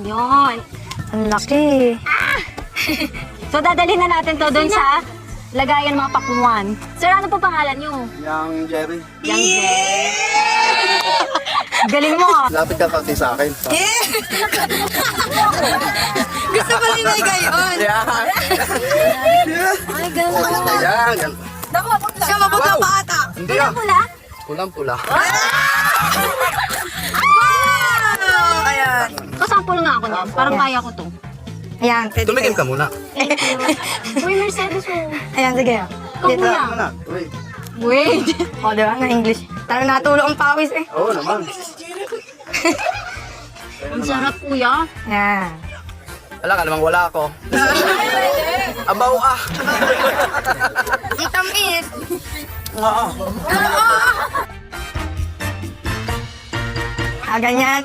Yun. Ang laki. So, dadalhin na natin to doon sa lagayan ng mga pakwan. Sir, ano po pangalan nyo? Yang Jerry. Yang Jay. Galing mo ah. Lapit ka kasi sa akin. Gusto ko nila gayon. Ay, gano'n. Ayan. Siya mabuta pa ata. Hindi ah. Pula? Pulang-pula. Wow! Ayan. Kasample nga ako niyan. Parang kaya ko to. Ayan, pwede Tumigil kayo. ka muna. Uy, Mercedes mo. Ayan, sige. Ikaw Dito. muna. Muna. Wait. Wait. O, diba? Na English. Tara, natulog ang pawis eh. Oo naman. Ang sarap, kuya. Ayan. Wala ka namang wala ako. Abaw ah. Ang tamis. Oo. Ganyan.